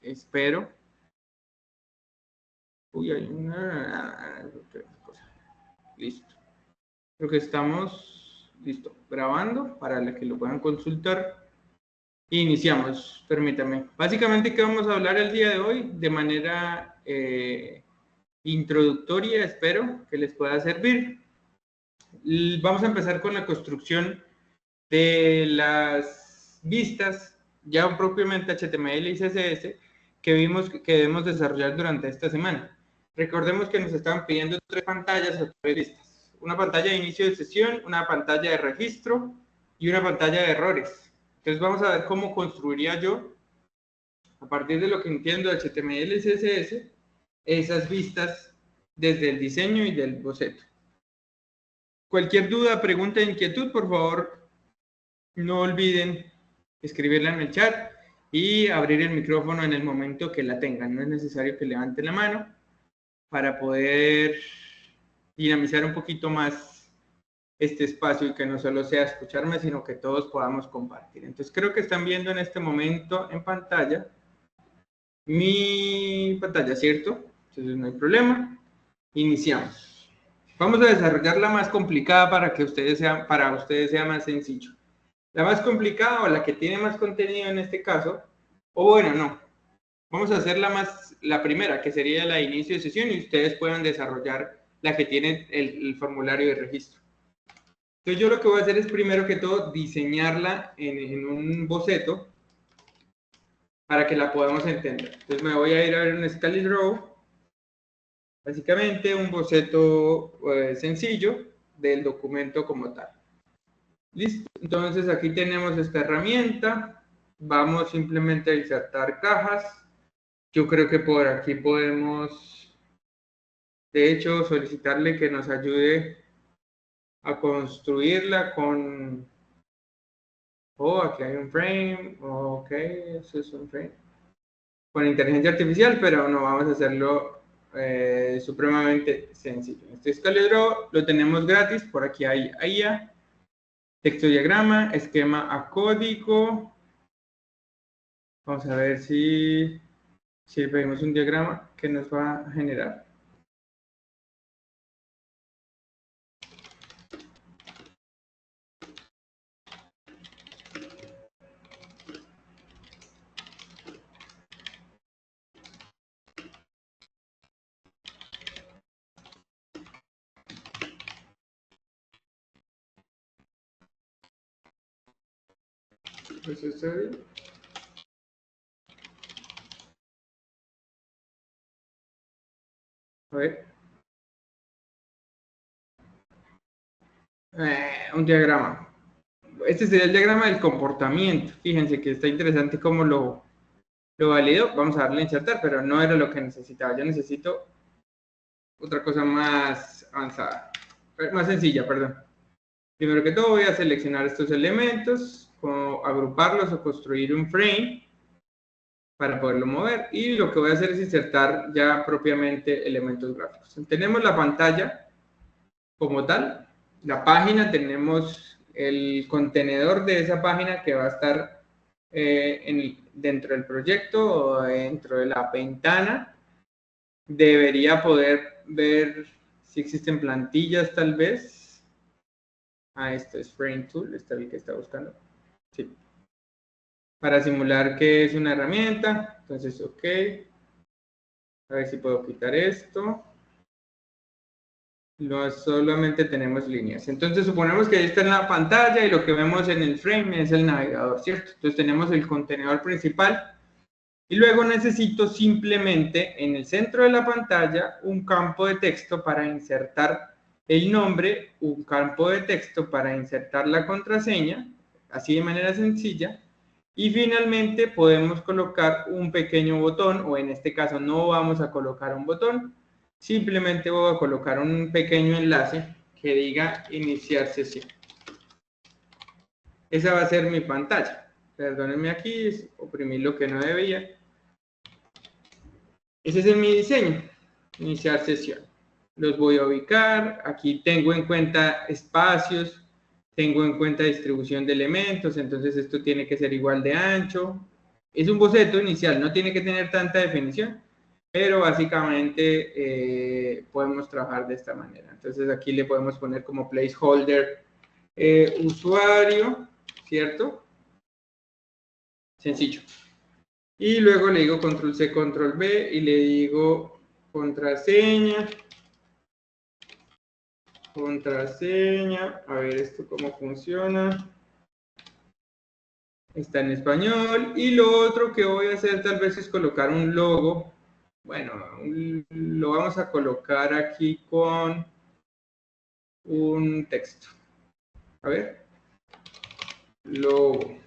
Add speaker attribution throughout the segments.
Speaker 1: espero. Uy, hay una cosa. Listo. Creo que estamos, listo, grabando para que lo puedan consultar. Iniciamos, permítame. Básicamente, ¿qué vamos a hablar el día de hoy? De manera introductoria, espero que les pueda servir. Vamos a empezar con la construcción de las vistas, ya propiamente HTML y CSS, que vimos que debemos desarrollar durante esta semana. Recordemos que nos estaban pidiendo 3 pantallas o 3 vistas. Una pantalla de inicio de sesión, una pantalla de registro y una pantalla de errores. Entonces vamos a ver cómo construiría yo, a partir de lo que entiendo de HTML y CSS, esas vistas desde el diseño y del boceto. Cualquier duda, pregunta, inquietud, por favor, no olviden escribirla en el chat y abrir el micrófono en el momento que la tengan. No es necesario que levanten la mano para poder dinamizar un poquito más este espacio y que no solo sea escucharme, sino que todos podamos compartir. Entonces creo que están viendo en este momento en pantalla mi pantalla, ¿cierto? Entonces no hay problema. Iniciamos. Vamos a desarrollar la más complicada para que ustedes sea más sencillo. La más complicada o la que tiene más contenido en este caso, o bueno, no. Vamos a hacer la primera, que sería la de inicio de sesión, y ustedes puedan desarrollar la que tiene el formulario de registro. Entonces yo lo que voy a hacer es primero que todo diseñarla en un boceto para que la podamos entender. Entonces me voy a ir a ver un Scaled Draw, básicamente un boceto sencillo del documento como tal. Listo, entonces aquí tenemos esta herramienta. Vamos simplemente a insertar cajas. Yo creo que por aquí podemos, de hecho, solicitarle que nos ayude a construirla con... Oh, aquí hay un frame. Ok, eso es un frame. Con inteligencia artificial, pero no vamos a hacerlo supremamente sencillo. Este Scaled Draw lo tenemos gratis. Por aquí hay IA, texto diagrama, esquema a código. Vamos a ver si pedimos un diagrama que nos va a generar. Pues está bien. A ver. Un diagrama. Este sería el diagrama del comportamiento. Fíjense que está interesante cómo lo valido. Vamos a darle a insertar, pero no era lo que necesitaba. Yo necesito otra cosa más avanzada. Más sencilla, perdón. Primero que todo voy a seleccionar estos elementos, como agruparlos o construir un frame para poderlo mover, y lo que voy a hacer es insertar ya propiamente elementos gráficos. Tenemos la pantalla como tal, la página, tenemos el contenedor de esa página que va a estar dentro del proyecto o dentro de la ventana. Debería poder ver si existen plantillas tal vez. Esto es Frame Tool, este es el que está buscando. Sí. Para simular que es una herramienta, entonces ok. A ver si puedo quitar esto. Solamente tenemos líneas. Entonces suponemos que ahí está en la pantalla y lo que vemos en el frame es el navegador, ¿cierto? Entonces tenemos el contenedor principal y luego necesito simplemente en el centro de la pantalla un campo de texto para insertar el nombre, un campo de texto para insertar la contraseña, así de manera sencilla. Y finalmente podemos colocar un pequeño botón, o en este caso no vamos a colocar un botón, simplemente voy a colocar un pequeño enlace que diga iniciar sesión. Esa va a ser mi pantalla. Perdónenme aquí, oprimí lo que no debía. Ese es mi diseño, iniciar sesión. Los voy a ubicar, aquí tengo en cuenta espacios, tengo en cuenta distribución de elementos, entonces esto tiene que ser igual de ancho. Es un boceto inicial, no tiene que tener tanta definición, pero básicamente podemos trabajar de esta manera. Entonces aquí le podemos poner como placeholder usuario, ¿cierto? Sencillo. Y luego le digo control C, control V y le digo contraseña. Contraseña. A ver esto cómo funciona. Está en español. Y lo otro que voy a hacer tal vez es colocar un logo. Bueno, lo vamos a colocar aquí con un texto. A ver. Logo.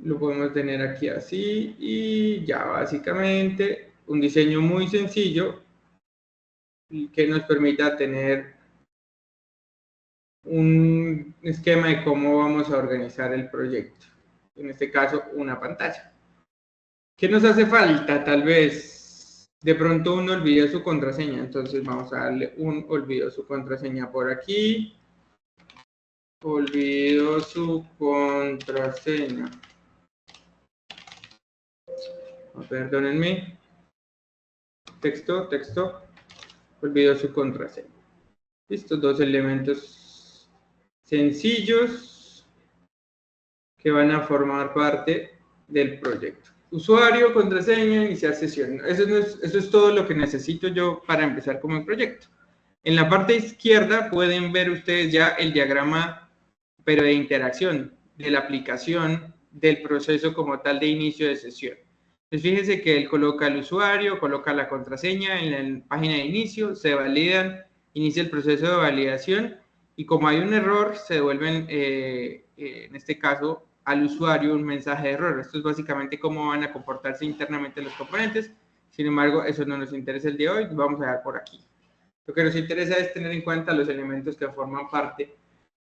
Speaker 1: Lo podemos tener aquí así y ya básicamente un diseño muy sencillo que nos permita tener un esquema de cómo vamos a organizar el proyecto. En este caso, una pantalla. ¿Qué nos hace falta? Tal vez de pronto uno olvida su contraseña, entonces vamos a darle un olvido su contraseña por aquí. Olvido su contraseña. Perdónenme. Texto. Olvido su contraseña. Estos dos elementos sencillos que van a formar parte del proyecto. Usuario, contraseña, iniciar sesión. Eso es todo lo que necesito yo para empezar con mi proyecto. En la parte izquierda pueden ver ustedes ya el diagrama, pero de interacción de la aplicación del proceso como tal de inicio de sesión. Entonces fíjense que él coloca el usuario, coloca la contraseña en la página de inicio, se validan, inicia el proceso de validación y como hay un error, se devuelven, en este caso, al usuario un mensaje de error. Esto es básicamente cómo van a comportarse internamente los componentes. Sin embargo, eso no nos interesa el día de hoy, vamos a dar por aquí. Lo que nos interesa es tener en cuenta los elementos que forman parte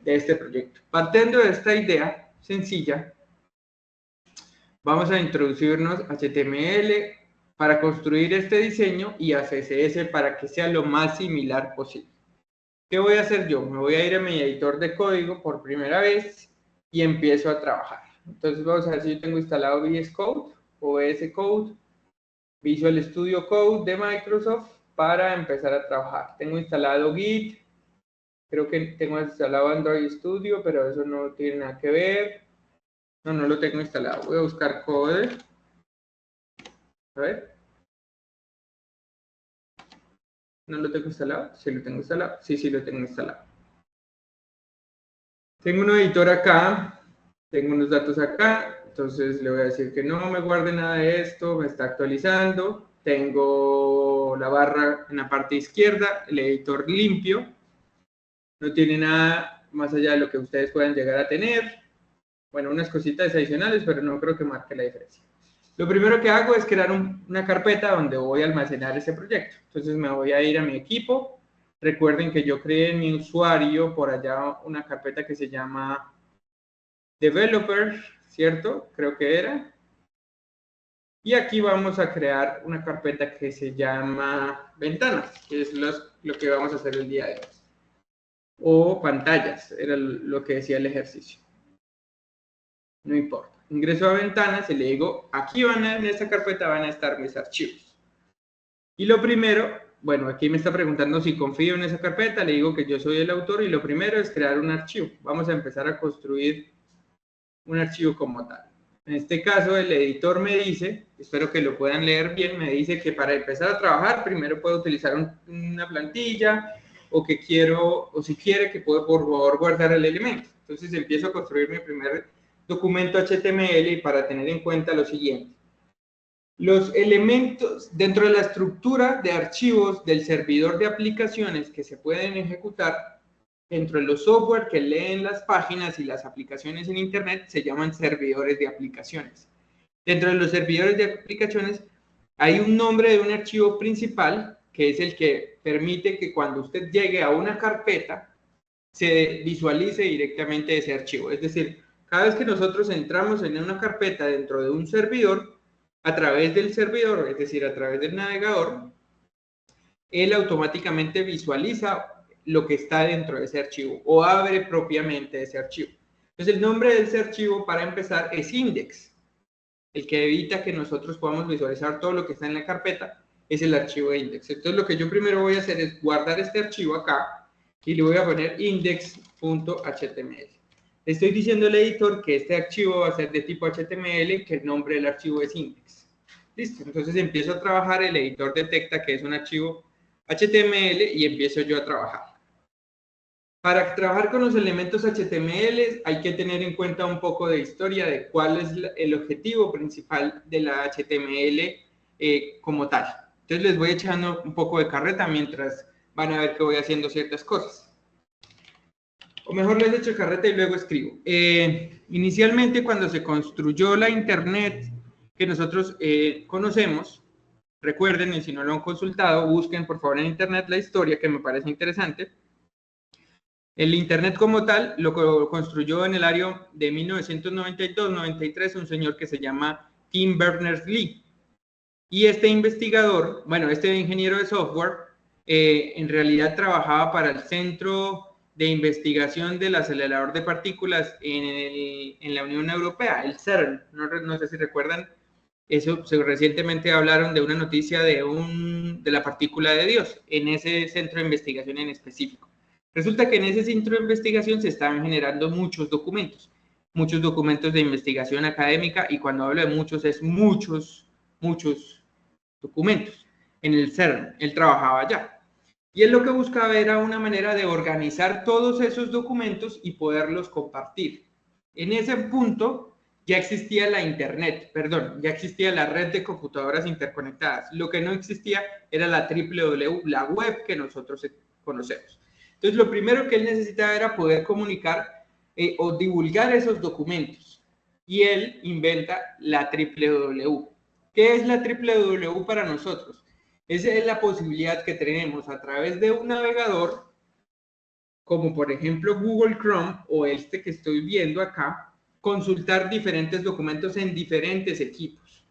Speaker 1: de este proyecto. Partiendo de esta idea sencilla, vamos a introducirnos HTML para construir este diseño y a CSS para que sea lo más similar posible. ¿Qué voy a hacer yo? Me voy a ir a mi editor de código por primera vez y empiezo a trabajar. Entonces vamos a ver si yo tengo instalado VS Code o VS Code, Visual Studio Code de Microsoft para empezar a trabajar. Tengo instalado Git, creo que tengo instalado Android Studio, pero eso no tiene nada que ver. No lo tengo instalado. Voy a buscar Code. A ver. ¿No lo tengo instalado? Sí lo tengo instalado. Sí lo tengo instalado. Tengo un editor acá. Tengo unos datos acá. Entonces le voy a decir que no me guarde nada de esto. Me está actualizando. Tengo la barra en la parte izquierda. El editor limpio. No tiene nada más allá de lo que ustedes puedan llegar a tener. Bueno, unas cositas adicionales, pero no creo que marque la diferencia. Lo primero que hago es crear una carpeta donde voy a almacenar ese proyecto. Entonces me voy a ir a mi equipo. Recuerden que yo creé en mi usuario por allá una carpeta que se llama Developer, ¿cierto? Creo que era. Y aquí vamos a crear una carpeta que se llama Ventanas, que es lo que vamos a hacer el día de hoy. O pantallas, era lo que decía el ejercicio. No importa. Ingreso a Ventanas y le digo, aquí en esta carpeta van a estar mis archivos. Y lo primero, bueno, aquí me está preguntando si confío en esa carpeta, le digo que yo soy el autor y lo primero es crear un archivo. Vamos a empezar a construir un archivo como tal. En este caso, el editor me dice, espero que lo puedan leer bien, me dice que para empezar a trabajar, primero puedo utilizar una plantilla o que quiero, o si quiere que puedo por favor guardar el elemento. Entonces empiezo a construir mi primer documento HTML y para tener en cuenta lo siguiente. Los elementos dentro de la estructura de archivos del servidor de aplicaciones que se pueden ejecutar dentro de los software que leen las páginas y las aplicaciones en Internet se llaman servidores de aplicaciones. Dentro de los servidores de aplicaciones hay un nombre de un archivo principal que es el que permite que cuando usted llegue a una carpeta se visualice directamente ese archivo. Es decir, cada vez que nosotros entramos en una carpeta dentro de un servidor, a través del servidor, es decir, a través del navegador, él automáticamente visualiza lo que está dentro de ese archivo o abre propiamente ese archivo. Entonces, el nombre de ese archivo, para empezar, es index. el que evita que nosotros podamos visualizar todo lo que está en la carpeta, es el archivo de index. Entonces lo que yo primero voy a hacer es guardar este archivo acá y le voy a poner index.html. Estoy diciendo al editor que este archivo va a ser de tipo HTML, que el nombre del archivo es index. Listo, entonces empiezo a trabajar, el editor detecta que es un archivo HTML y empiezo yo a trabajar. Para trabajar con los elementos HTML hay que tener en cuenta un poco de historia de cuál es el objetivo principal de la HTML como tal. Entonces les voy echando un poco de carreta mientras van a ver que voy haciendo ciertas cosas. O mejor les echo carreta y luego escribo. Inicialmente cuando se construyó la internet que nosotros conocemos, recuerden, y si no lo han consultado, busquen por favor en internet la historia que me parece interesante. El internet como tal lo construyó en el año de 1992-93 un señor que se llama Tim Berners-Lee. Y este investigador, bueno, este ingeniero de software, en realidad trabajaba para el Centro de Investigación del Acelerador de Partículas en la Unión Europea, el CERN. No sé si recuerdan, eso recientemente hablaron de una noticia de la partícula de Dios, en ese centro de investigación en específico. Resulta que en ese centro de investigación se estaban generando muchos documentos de investigación académica, y cuando hablo de muchos, es muchos documentos. En el CERN, él trabajaba allá. Y él lo que buscaba era una manera de organizar todos esos documentos y poderlos compartir. En ese punto ya existía la internet, ya existía la red de computadoras interconectadas. Lo que no existía era la www, la web que nosotros conocemos. Entonces, lo primero que él necesitaba era poder comunicar o divulgar esos documentos. Y él inventa la www. ¿Qué es la www para nosotros? Esa es la posibilidad que tenemos a través de un navegador, como por ejemplo Google Chrome o este que estoy viendo acá, consultar diferentes documentos en diferentes equipos.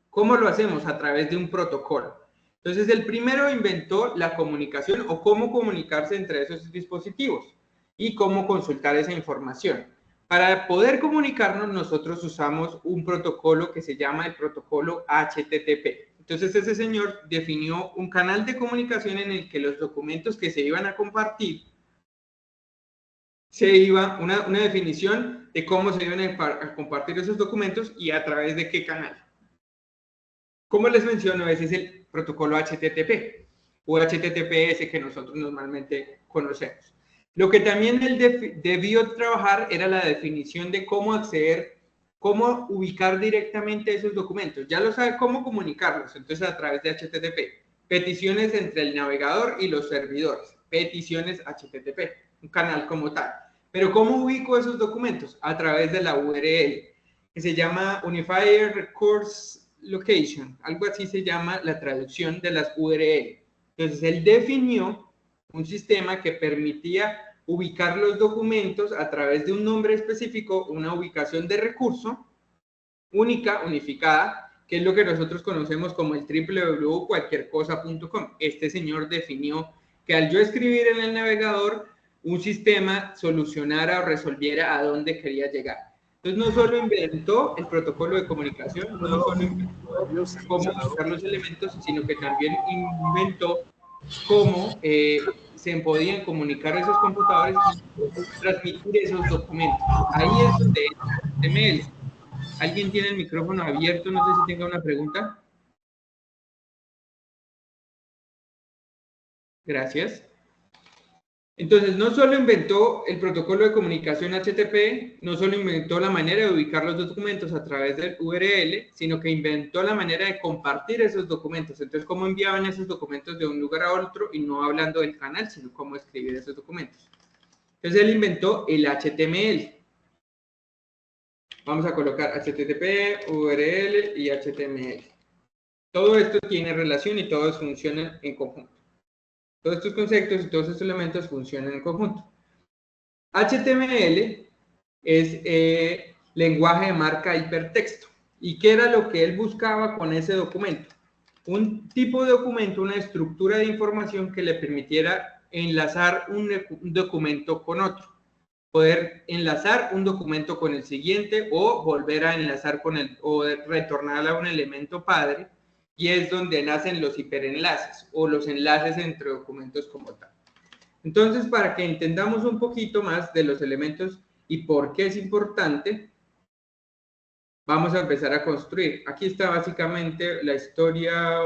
Speaker 1: ¿Cómo lo hacemos? A través de un protocolo. Entonces, el primero inventó la comunicación o cómo comunicarse entre esos dispositivos y cómo consultar esa información. Para poder comunicarnos, nosotros usamos un protocolo que se llama el protocolo HTTP. Entonces, ese señor definió un canal de comunicación en el que los documentos que se iban a compartir, una definición de cómo se iban a compartir esos documentos y a través de qué canal. Como les menciono, ese es el protocolo HTTP o HTTPS que nosotros normalmente conocemos. Lo que también él debió trabajar era la definición de cómo acceder, cómo ubicar directamente esos documentos. Ya lo sabe cómo comunicarlos, entonces a través de HTTP. Peticiones entre el navegador y los servidores. Peticiones HTTP, un canal como tal. Pero ¿cómo ubico esos documentos? A través de la URL, que se llama Unified Resource Location, algo así se llama la traducción de las URL. Entonces, él definió un sistema que permitía ubicar los documentos a través de un nombre específico, una ubicación de recurso única, unificada, que es lo que nosotros conocemos como el www.cualquiercosa.com. Este señor definió que al yo escribir en el navegador, un sistema solucionara o resolviera a dónde quería llegar. Entonces, no solo inventó el protocolo de comunicación, no solo inventó cómo usar los elementos, sino que también inventó cómo se podían comunicar esos computadores y transmitir esos documentos. Ahí es donde es HTML. ¿Alguien tiene el micrófono abierto? No sé si tenga una pregunta. Gracias. Entonces, no solo inventó el protocolo de comunicación HTTP, no solo inventó la manera de ubicar los documentos a través del URL, sino que inventó la manera de compartir esos documentos. Entonces, cómo enviaban esos documentos de un lugar a otro y no hablando del canal, sino cómo escribir esos documentos. Entonces, él inventó el HTML. Vamos a colocar HTTP, URL y HTML. Todo esto tiene relación y todos funcionan en conjunto. Todos estos conceptos y todos estos elementos funcionan en conjunto. HTML es lenguaje de marca hipertexto. ¿Y qué era lo que él buscaba con ese documento? Un tipo de documento, una estructura de información que le permitiera enlazar un documento con otro. poder enlazar un documento con el siguiente o volver a enlazar o retornar a un elemento padre, y es donde nacen los hiperenlaces o los enlaces entre documentos como tal. Entonces, para que entendamos un poquito más de los elementos y por qué es importante, vamos a empezar a construir. Aquí está básicamente la historia